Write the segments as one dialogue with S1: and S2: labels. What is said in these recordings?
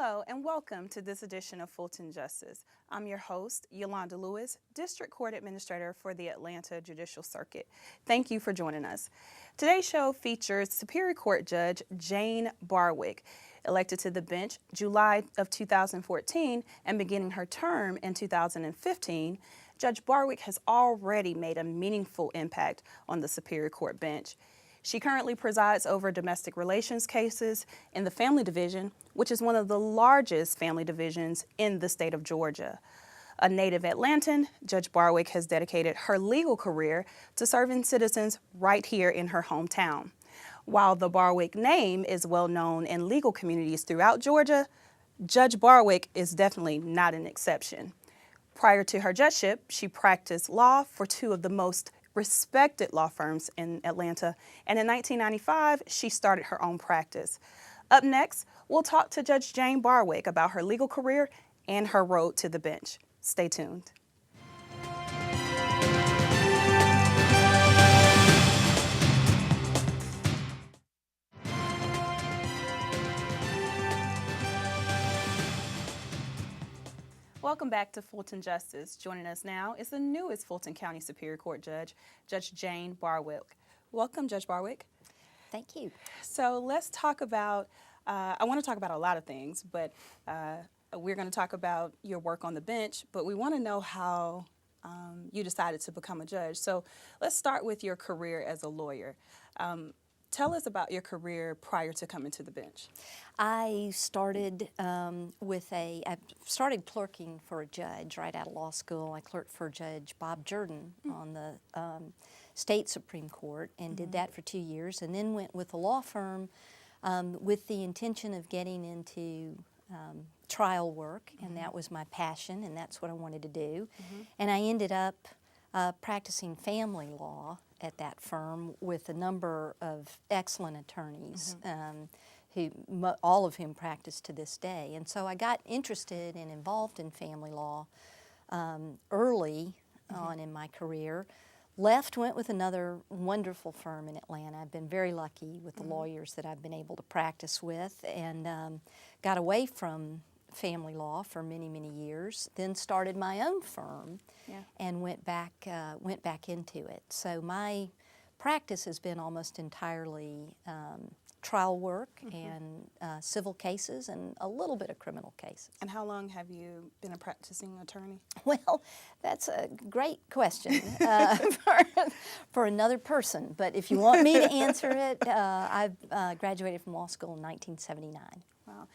S1: Hello and welcome to this edition of Fulton Justice. I'm your host, Yolanda Lewis, District Court Administrator for the Atlanta Judicial Circuit. Thank you for joining us. Today's show features Superior Court Judge Jane Barwick, elected to the bench July of 2014 and beginning her term in 2015. Judge Barwick has already made a meaningful impact on the Superior Court bench. She currently presides over domestic relations cases in the Family Division, which is one of the largest family divisions in the state of Georgia. A native Atlantan, Judge Barwick has dedicated her legal career to serving citizens right here in her hometown. While the Barwick name is well known in legal communities throughout Georgia, Judge Barwick is definitely not an exception. Prior to her judgeship, she practiced law for two of the most respected law firms in Atlanta, and in 1995, she started her own practice. Up next, we'll talk to Judge Jane Barwick about her legal career and her road to the bench. Stay tuned. Welcome back to Fulton Justice. Joining us now is the newest Fulton County Superior Court Judge, Judge Jane Barwick. Welcome, Judge Barwick.
S2: Thank you.
S1: So let's talk about, I want to talk about a lot of things, but we're going to talk about your work on the bench, but we want to know how you decided to become a judge. So let's start with your career as a lawyer. Tell us about your career prior to coming to the bench.
S2: I started I started clerking for a judge right out of law school. I clerked for Judge Bob Jordan on the state Supreme Court and did that for 2 years, and then went with a law firm with the intention of getting into trial work, and that was my passion, and that's what I wanted to do. And I ended up practicing family law at that firm with a number of excellent attorneys, all of whom practice to this day. And so I got interested and involved in family law early on in my career. Went with another wonderful firm in Atlanta. I've been very lucky with the lawyers that I've been able to practice with, and got away from family law for many, many years, then started my own firm and went back into it. So my practice has been almost entirely trial work and civil cases and a little bit of criminal cases.
S1: And how long have you been a practicing attorney?
S2: Well, that's a great question for another person, but if you want me to answer it, I've graduated from law school in 1979.
S1: Wow.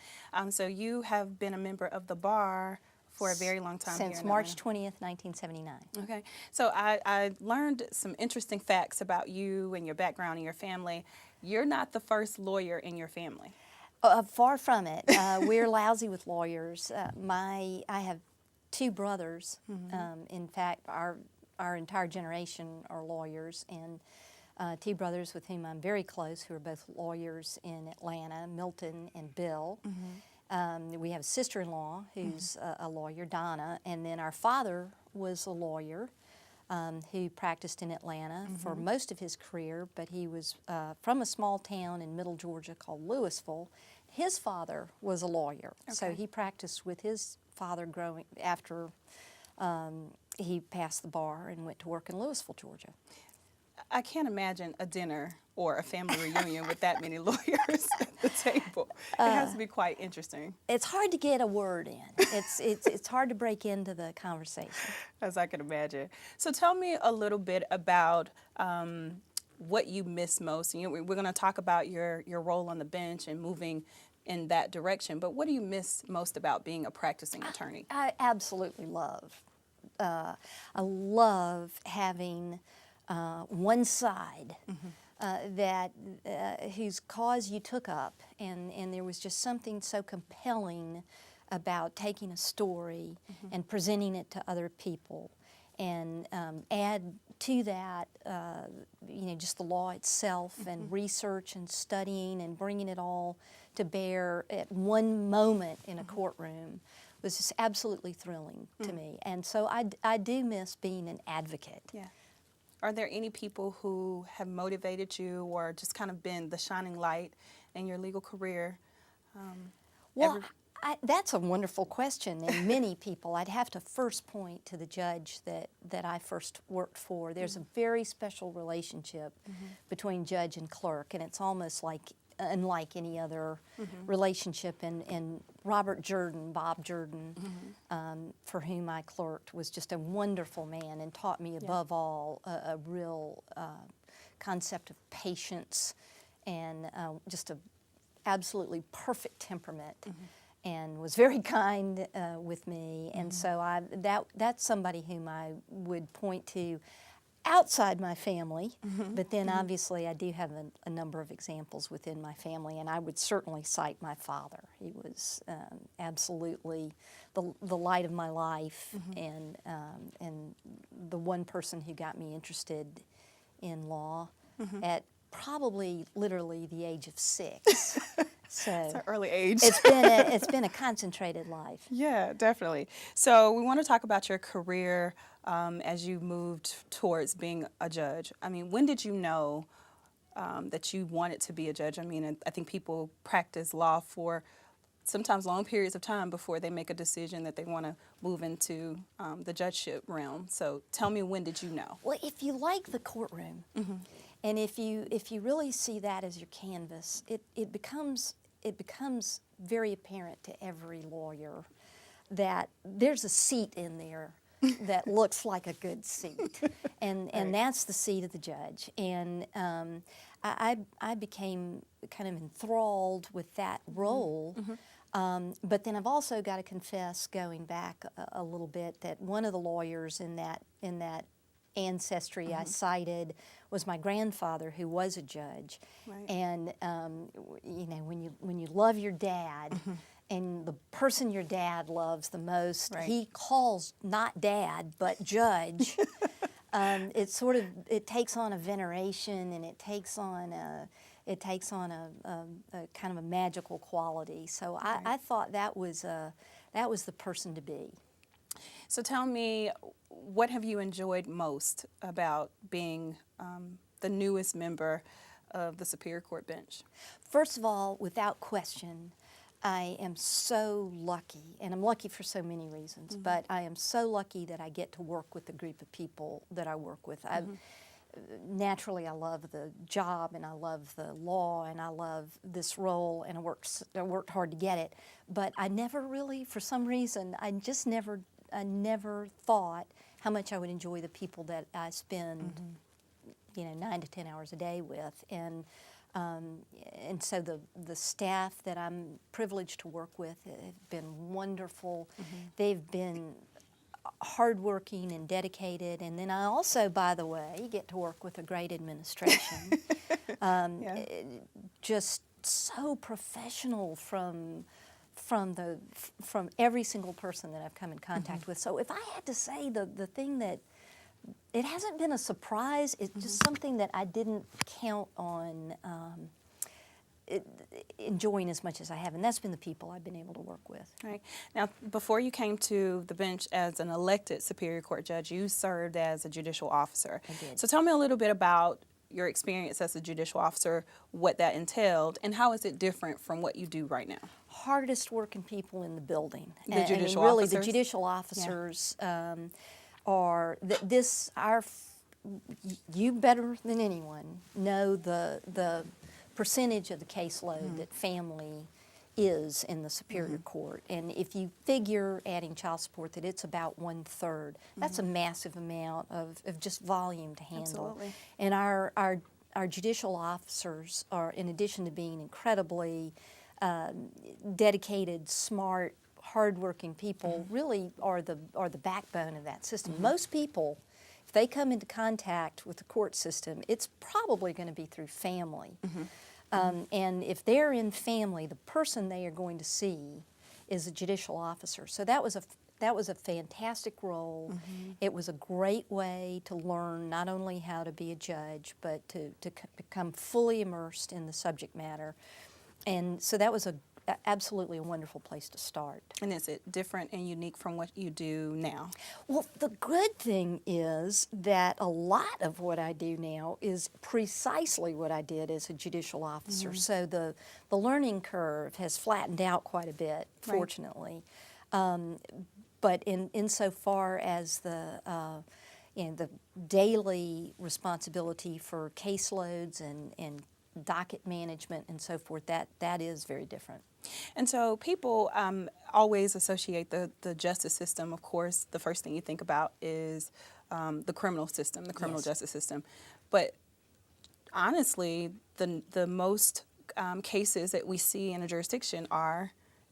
S1: So you have been a member of the bar for a very long time
S2: Since
S1: here in
S2: March
S1: Atlanta.
S2: 20th, 1979.
S1: Okay. So I learned some interesting facts about you and your background and your family. You're not the first lawyer in your family.
S2: Far from it. We're lousy with lawyers. I have two brothers. In fact, our entire generation are lawyers, and two brothers with whom I'm very close, who are both lawyers in Atlanta, Milton and Bill. We have a sister-in-law who's a lawyer, Donna, and then our father was a lawyer who practiced in Atlanta for most of his career, but he was from a small town in middle Georgia called Louisville. His father was a lawyer, so he practiced with his father growing after he passed the bar and went to work in Louisville, Georgia.
S1: I can't imagine a dinner or a family reunion with that many lawyers at the table. It has to be quite interesting.
S2: It's hard to get a word in. It's hard to break into the conversation.
S1: As I can imagine. So tell me a little bit about what you miss most. You know, we're going to talk about your role on the bench and moving in that direction, but what do you miss most about being a practicing attorney?
S2: I absolutely love. I love having one side whose cause you took up, and there was just something so compelling about taking a story and presenting it to other people, and add to that, just the law itself and research and studying and bringing it all to bear at one moment in a courtroom was just absolutely thrilling to me. And so I do miss being an advocate.
S1: Yeah. Are there any people who have motivated you or just kind of been the shining light in your legal career?
S2: Well, That's a wonderful question, and many people, I'd have to first point to the judge that I first worked for. There's a very special relationship between judge and clerk, and it's almost like unlike any other relationship. And Robert Jordan, Bob Jordan, for whom I clerked, was just a wonderful man and taught me above all a real concept of patience and just a absolutely perfect temperament. And was very kind with me, and so that's somebody whom I would point to outside my family. But then obviously I do have a number of examples within my family, and I would certainly cite my father. He was absolutely the light of my life, and the one person who got me interested in law at probably literally the age of 6. So
S1: It's an early age.
S2: it's been a concentrated life.
S1: Yeah, definitely. So we want to talk about your career as you moved towards being a judge. I mean, when did you know that you wanted to be a judge? I mean, I think people practice law for sometimes long periods of time before they make a decision that they want to move into the judgeship realm. So tell me, when did you know?
S2: Well, if you like the courtroom, and if you really see that as your canvas, it becomes very apparent to every lawyer that there's a seat in there that looks like a good seat, and that's the seat of the judge. And I became kind of enthralled with that role. But then I've also got to confess, going back a little bit, that one of the lawyers in that ancestry I cited was my grandfather, who was a judge.
S1: Right.
S2: And you know, when you love your dad, and the person your dad loves the most, he calls not dad but judge. It takes on a veneration, and it takes on a kind of a magical quality. So I thought that was the person to be.
S1: So tell me, what have you enjoyed most about being the newest member of the Superior Court bench?
S2: First of all, without question, I am so lucky, and I'm lucky for so many reasons, but I am so lucky that I get to work with the group of people that I work with. Naturally, I love the job, and I love the law, and I love this role, and I worked hard to get it. But I never really, for some reason, I never thought how much I would enjoy the people that I spend, 9 to 10 hours a day with, and so the staff that I'm privileged to work with have been wonderful. They've been hardworking and dedicated, and then I also, by the way, get to work with a great administration. Just so professional from every single person that I've come in contact with. So if I had to say the thing that, it hasn't been a surprise, it's just something that I didn't count on enjoying as much as I have, and that's been the people I've been able to work with.
S1: Right. Now, before you came to the bench as an elected Superior Court judge, you served as a judicial officer.
S2: I did.
S1: So tell me a little bit about your experience as a judicial officer, what that entailed, and how is it different from what you do right now?
S2: Hardest working people in the building.
S1: The judicial
S2: really,
S1: officers?
S2: the judicial officers you better than anyone know the percentage of the caseload that family is in the Superior Court. And if you figure, adding child support, that it's about 1/3, that's a massive amount of just volume to handle.
S1: Absolutely.
S2: And our judicial officers are, in addition to being incredibly dedicated, smart, hardworking people, really are the backbone of that system. Most people, if they come into contact with the court system, it's probably going to be through family. And if they're in family, the person they are going to see is a judicial officer. So that was a fantastic role. It was a great way to learn not only how to be a judge, but to become fully immersed in the subject matter. And so that was absolutely a wonderful place to start.
S1: And is it different and unique from what you do now?
S2: Well, the good thing is that a lot of what I do now is precisely what I did as a judicial officer. So the learning curve has flattened out quite a bit, fortunately. But insofar as the daily responsibility for caseloads and docket management and so forth, that is very different.
S1: And so people always associate the justice system, of course, the first thing you think about is the criminal system, the criminal justice system. But honestly, the most cases that we see in a jurisdiction are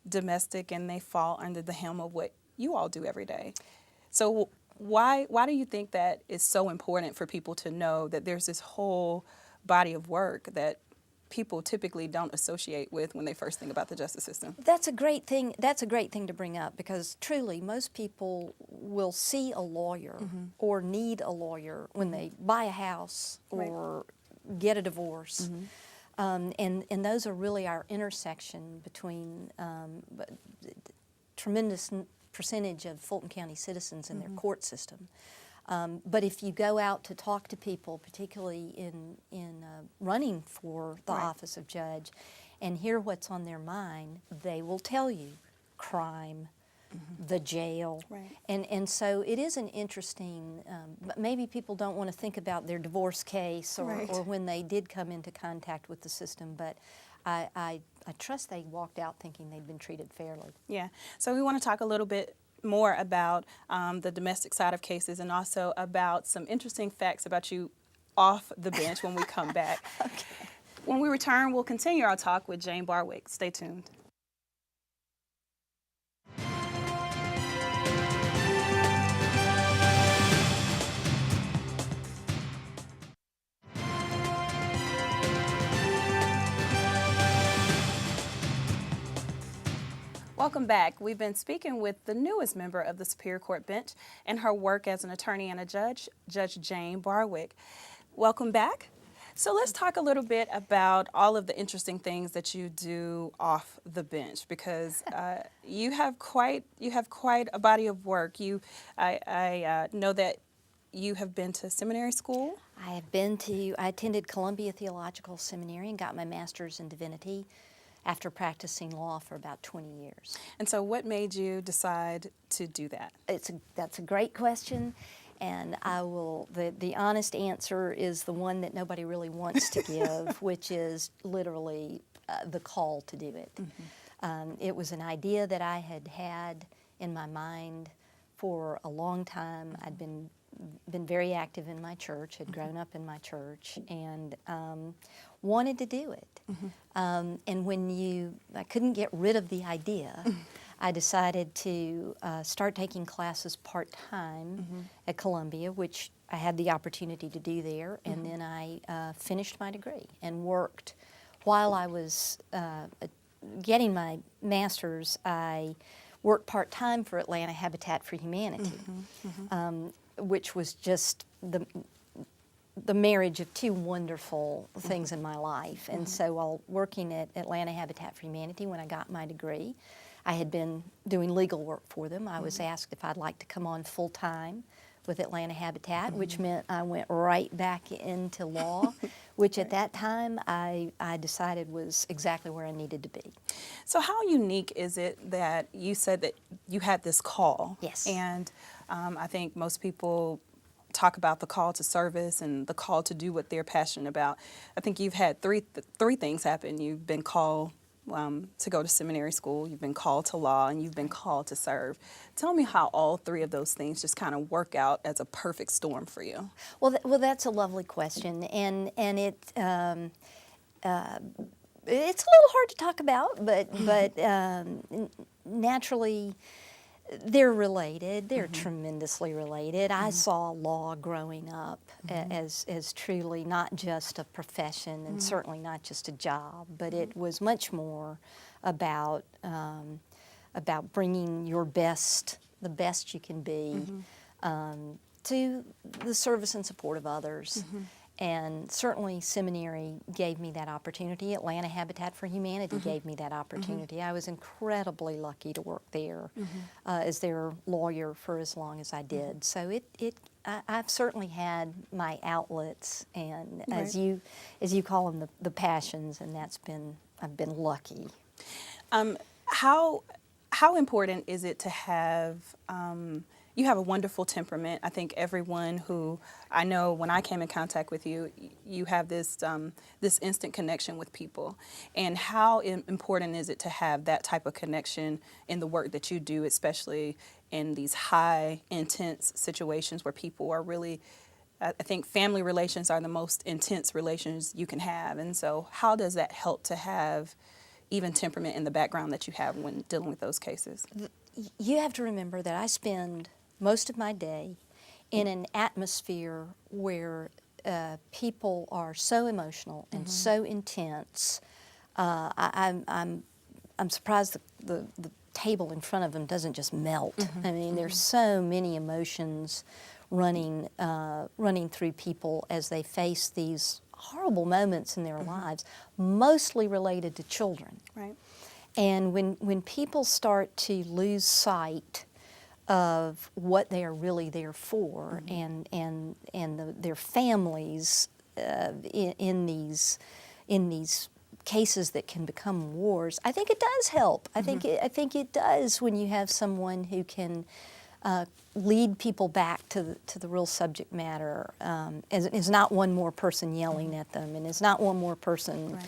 S1: domestic, and they fall under the helm of what you all do every day. So why do you think that is so important for people to know that there's this whole body of work that people typically don't associate with when they first think about the justice system?
S2: That's a great thing. That's a great thing to bring up, because truly most people will see a lawyer or need a lawyer when they buy a house or get a divorce. And those are really our intersection between tremendous percentage of Fulton County citizens in their court system. But if you go out to talk to people, particularly in running for the office of judge, and hear what's on their mind, they will tell you crime, the jail. And so it is an interesting, maybe people don't want to think about their divorce case or when they did come into contact with the system, but I trust they walked out thinking they'd been treated fairly.
S1: Yeah. So we want to talk a little bit more about the domestic side of cases, and also about some interesting facts about you off the bench when we come back. When we return, we'll continue our talk with Jane Barwick. Stay tuned. Welcome back. We've been speaking with the newest member of the Superior Court bench and her work as an attorney and a judge, Judge Jane Barwick. Welcome back. So let's talk a little bit about all of the interesting things that you do off the bench, because you have quite a body of work. I know that you have been to seminary school.
S2: I attended Columbia Theological Seminary and got my master's in divinity after practicing law for about 20 years.
S1: And so what made you decide to do that?
S2: That's a great question, and the honest answer is the one that nobody really wants to give, which is literally the call to do it. It was an idea that I had had in my mind for a long time. I'd been very active in my church, had grown up in my church, and wanted to do it. And I couldn't get rid of the idea, I decided to start taking classes part-time at Columbia, which I had the opportunity to do there, and then I finished my degree and worked. While I was getting my master's, I worked part-time for Atlanta Habitat for Humanity, which was just the marriage of two wonderful things in my life. And so while working at Atlanta Habitat for Humanity, when I got my degree, I had been doing legal work for them. I was asked if I'd like to come on full-time with Atlanta Habitat, which meant I went right back into law, which at that time I decided was exactly where I needed to be.
S1: So how unique is it that you said that you had this call?
S2: Yes.
S1: And I think most people talk about the call to service and the call to do what they're passionate about. I think you've had three things happen. You've been called to go to seminary school, you've been called to law, and you've been called to serve. Tell me how all three of those things just kind of work out as a perfect storm for you.
S2: Well, that's a lovely question, and it's a little hard to talk about, but naturally, they're related. They're tremendously related. I saw law growing up as truly not just a profession and certainly not just a job, but it was much more about bringing the best you can be, to the service and support of others. And certainly seminary gave me that opportunity. Atlanta Habitat for Humanity gave me that opportunity. I was incredibly lucky to work there as their lawyer for as long as I did. So I've certainly had my outlets, and as you call them, the passions, and I've been lucky.
S1: How important is it to have, you have a wonderful temperament. I think everyone who I know, when I came in contact with you, you have this this instant connection with people. And how important is it to have that type of connection in the work that you do, especially in these high, intense situations where people are really, I think family relations are the most intense relations you can have. And so how does that help to have even temperament in the background that you have when dealing with those cases?
S2: You have to remember that I spend most of my day in an atmosphere where people are so emotional and so intense. I'm surprised the table in front of them doesn't just melt. I mean, there's so many emotions running through people as they face these horrible moments in their lives, mostly related to children.
S1: Right.
S2: And when people start to lose sight of what they are really there for, and their families in these cases that can become wars, I think it does help. I think it does when you have someone who can lead people back to the real subject matter. Is not one more person yelling at them, and is not one more person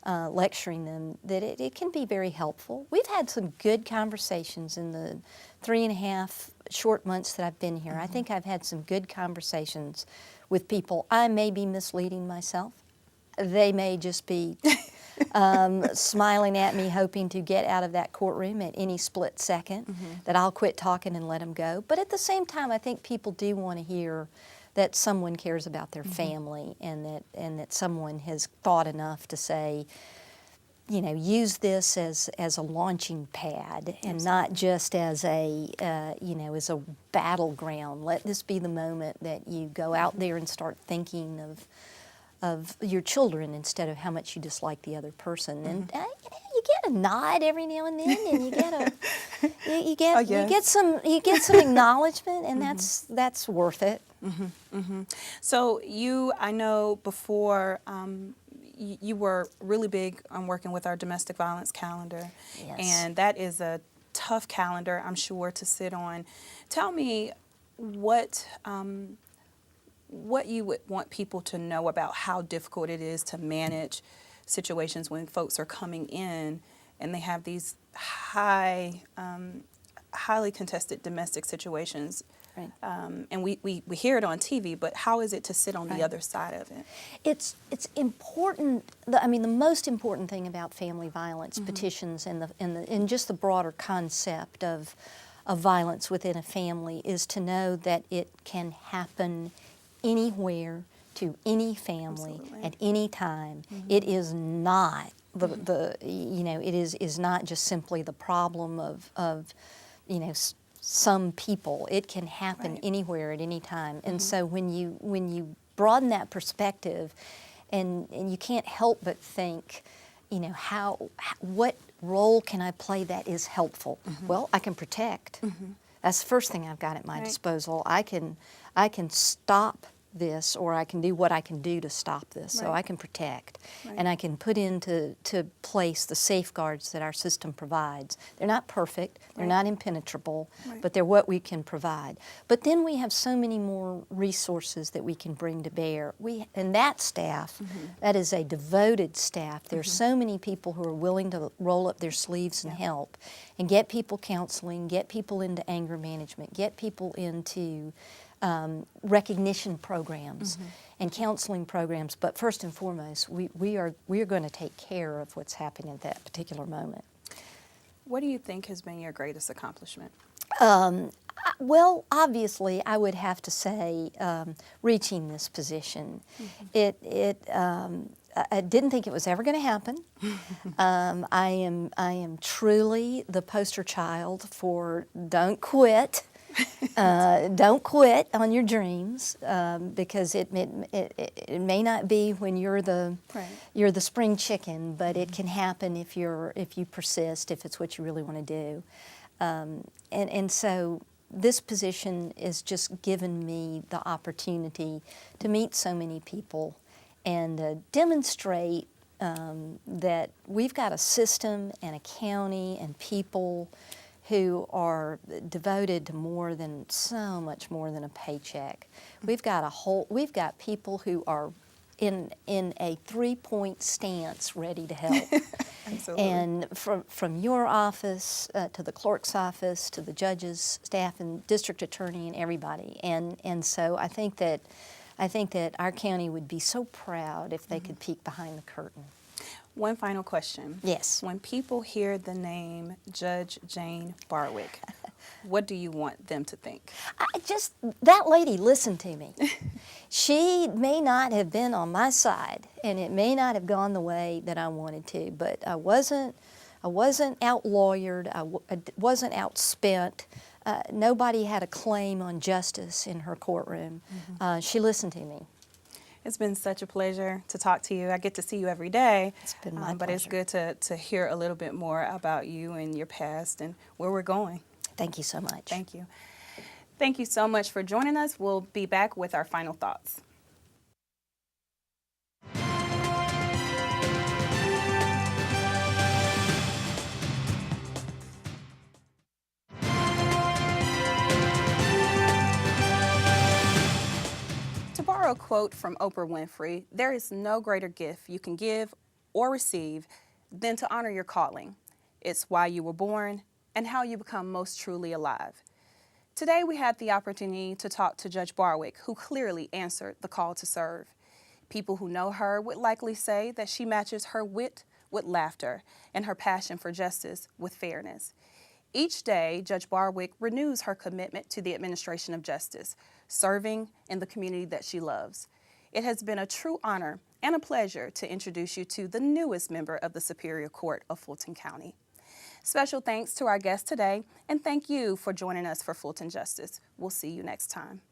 S2: lecturing them. That it can be very helpful. We've had some good conversations in the 3.5 short months that I've been here. I think I've had some good conversations with people. I may be misleading myself. They may just be smiling at me, hoping to get out of that courtroom at any split second, that I'll quit talking and let them go. But at the same time, I think people do want to hear that someone cares about their family, and that someone has thought enough to say, you know, use this as a launching pad, and not just as a as a battleground. Let this be the moment that you go out there and start thinking of your children instead of how much you dislike the other person. And you get a nod every now and then, and you get some acknowledgement, and that's worth it.
S1: So I know before you were really big on working with our domestic violence calendar, and that is a tough calendar, I'm sure, to sit on. Tell me what you would want people to know about how difficult it is to manage situations when folks are coming in and they have these highly contested domestic situations.
S2: Right.
S1: And we hear it on TV, but how is it to sit on the other side of it?
S2: It's important. The most important thing about family violence petitions and just the broader concept of violence within a family is to know that it can happen anywhere to any family at any time. It is not it is not just simply the problem of some people. It can happen anywhere at any time. And so when you broaden that perspective, and you can't help but think, what role can I play that is helpful? Well, I can protect. That's the first thing I've got at my disposal. I can stop this, or I can do what I can do to stop this. So I can protect, and I can put into place the safeguards that our system provides. They're not perfect, they're not impenetrable, but they're what we can provide. But then we have so many more resources that we can bring to bear. And that staff, that is a devoted staff. There's so many people who are willing to roll up their sleeves and help, and get people counseling, get people into anger management, get people into recognition programs and counseling programs. But first and foremost, we are going to take care of what's happening at that particular moment.
S1: What do you think has been your greatest accomplishment?
S2: Well, obviously, I would have to say reaching this position. I didn't think it was ever going to happen. I am truly the poster child for don't quit. Don't quit on your dreams because it may not be when you're the
S1: Right.
S2: you're the spring chicken, but it can happen if you persist, if it's what you really want to do. And so this position is just given me the opportunity to meet so many people and demonstrate that we've got a system and a county and people who are devoted to so much more than a paycheck. We've got people who are in a 3-point stance ready to help.
S1: Absolutely.
S2: And from your office to the clerk's office to the judges, staff, and district attorney, and everybody. And so I think that our county would be so proud if they could peek behind the curtain.
S1: One final question.
S2: Yes.
S1: When people hear the name Judge Jane Barwick, what do you want them to think?
S2: That lady listened to me. She may not have been on my side, and it may not have gone the way that I wanted to, but I wasn't out-lawyered, I wasn't outspent. Nobody had a claim on justice in her courtroom. She listened to me.
S1: It's been such a pleasure to talk to you. I get to see you every day.
S2: It's been my
S1: but it's
S2: pleasure.
S1: good to hear a little bit more about you and your past and where we're going.
S2: Thank you so much.
S1: Thank you. Thank you so much for joining us. We'll be back with our final thoughts. To borrow a quote from Oprah Winfrey, there is no greater gift you can give or receive than to honor your calling. It's why you were born and how you become most truly alive. Today we had the opportunity to talk to Judge Barwick, who clearly answered the call to serve. People who know her would likely say that she matches her wit with laughter and her passion for justice with fairness. Each day, Judge Barwick renews her commitment to the administration of justice, serving in the community that she loves. It has been a true honor and a pleasure to introduce you to the newest member of the Superior Court of Fulton County. Special thanks to our guest today, and thank you for joining us for Fulton Justice. We'll see you next time.